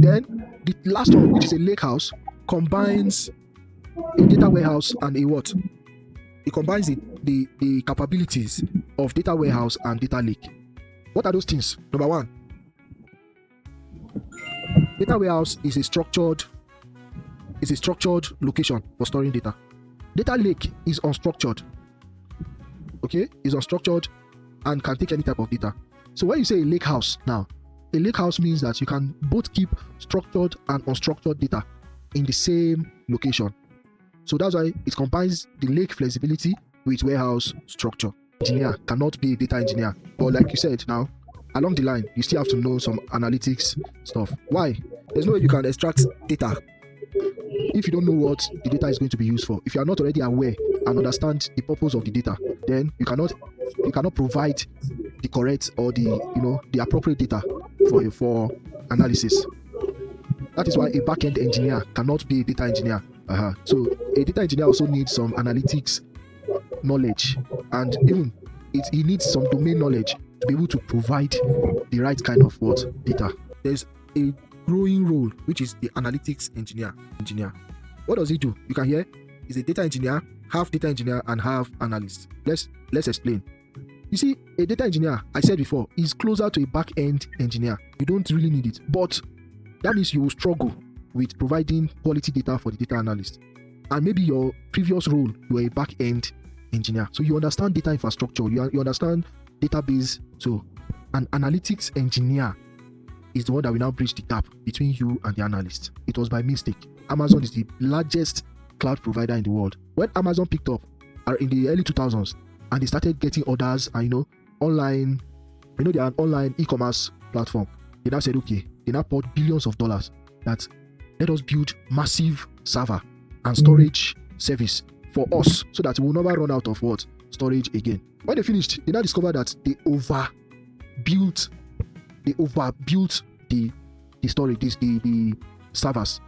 Then the last one, which is a lake house, combines a data warehouse and a what? It combines the capabilities of data warehouse and data lake. What are those things? Number one, data warehouse is a structured location for storing data. Data lake is unstructured. Okay, is unstructured and can take any type of data. So when you say a lake house now, a lake house means that you can both keep structured and unstructured data in the same location. So that's why it combines the lake flexibility with warehouse structure. Engineer cannot be a data engineer, but like you said, now along the line you still have to know some analytics stuff. Why? There's no way you can extract data if you don't know what the data is going to be used for. If you are not already aware and understand the purpose of the data, then you cannot provide the correct or the appropriate data for analysis. That is why a back-end engineer cannot be a data engineer. So a data engineer also needs some analytics knowledge, and even he needs some domain knowledge to be able to provide the right kind of data. There's a growing role which is the analytics engineer. What does he do? You can hear he's a data engineer, half data engineer and half analyst. Let's explain. You see, a data engineer, I said before, is closer to a back-end engineer. You don't really need it, but that means you will struggle with providing quality data for the data analyst. And maybe your previous role, you were a back-end engineer, so you understand data infrastructure, you understand database. So an analytics engineer is the one that will now bridge the gap between you and the analyst. It was by mistake. Amazon is the largest cloud provider in the world. When Amazon picked up in the early 2000s and they started getting orders and online, they are an online e-commerce platform. They now said, okay, they now poured billions of dollars that let us build massive server and storage service for us so that we will never run out of storage again. When they finished, they now discovered that they overbuilt the storage, the servers,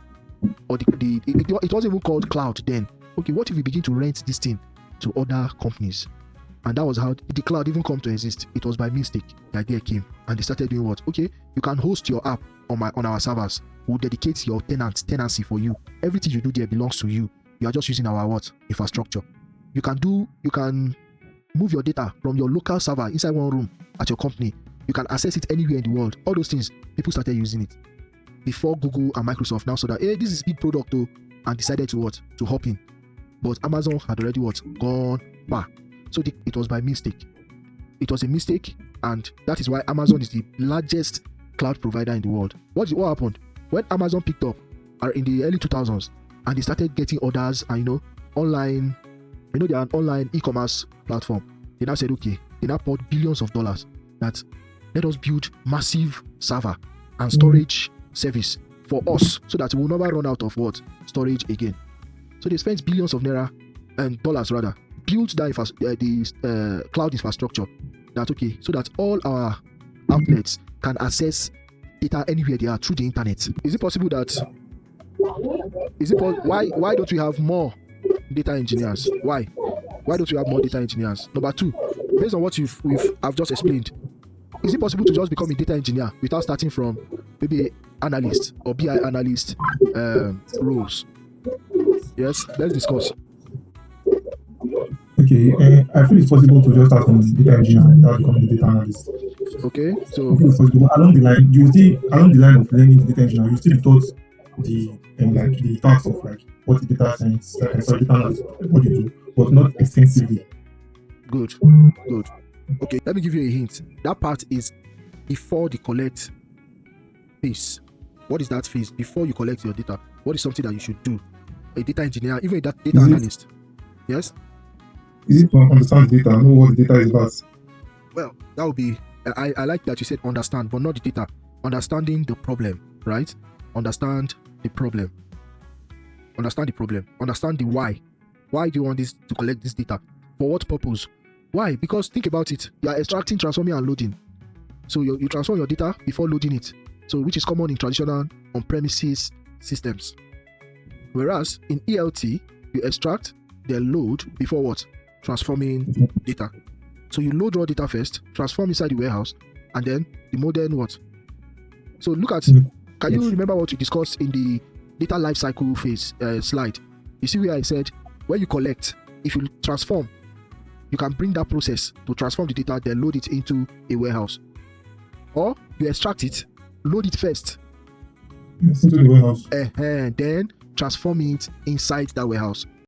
or it wasn't even called cloud then. Okay, what if we begin to rent this thing to other companies? And that was how the cloud even come to exist. It was by mistake. The idea came, and they started doing what? Okay, you can host your app on our servers. We'll dedicate your tenancy for you. Everything you do there belongs to you. You are just using our infrastructure. You can move your data from your local server inside one room at your company. You can access it anywhere in the world. All those things, people started using it before Google and Microsoft now saw that, hey, this is big product though, and decided to hop in. But Amazon had already gone back. So it was by mistake. It was a mistake, and that is why Amazon is the largest cloud provider in the world. What happened? When Amazon picked up in the early 2000s and they started getting orders and online, they are an online e-commerce platform. They now said, okay, they now poured billions of dollars that let us build massive server and storage service for us so that we will never run out of storage again. So they spent billions of naira and dollars rather, built the cloud infrastructure so that all our outlets can access data anywhere they are through the internet. Is it possible that why don't we have more data engineers? Why don't we have more data engineers? Number two, based on what I've just explained, is it possible to just become a data engineer without starting from maybe analyst or BI analyst roles? Yes, let's discuss. Okay, I feel it's possible to just start from data engineer without becoming a data analyst. Okay, so I feel it's possible. Along the line of learning the data engineer, you still be taught the tasks of what the data science, data analyst, what you do, but not extensively. Good. Okay, let me give you a hint. That part is before the collect phase. What is that phase? Before you collect your data, what is something that you should do? A data engineer, even a data analyst. Yes? Is it to understand the data, know what the data is about? Well, that would be, I like that you said understand, but not the data. Understanding the problem, right? Understand the problem. Understand the why. Why do you want this to collect this data? For what purpose? Why? Because think about it. You are extracting, transforming, and loading. So you transform your data before loading it. So which is common in traditional on-premises systems. Whereas in ELT, you extract, then load before what? Transforming data. So you load raw data first, transform inside the warehouse, and then the modern what? So look at Can Yes. you remember what we discussed in the data lifecycle phase slide? You see where I said when you collect, if you transform, you can bring that process to transform the data, then load it into a warehouse. Or you extract it, load it first, Yes, into the warehouse. then transform it inside that warehouse.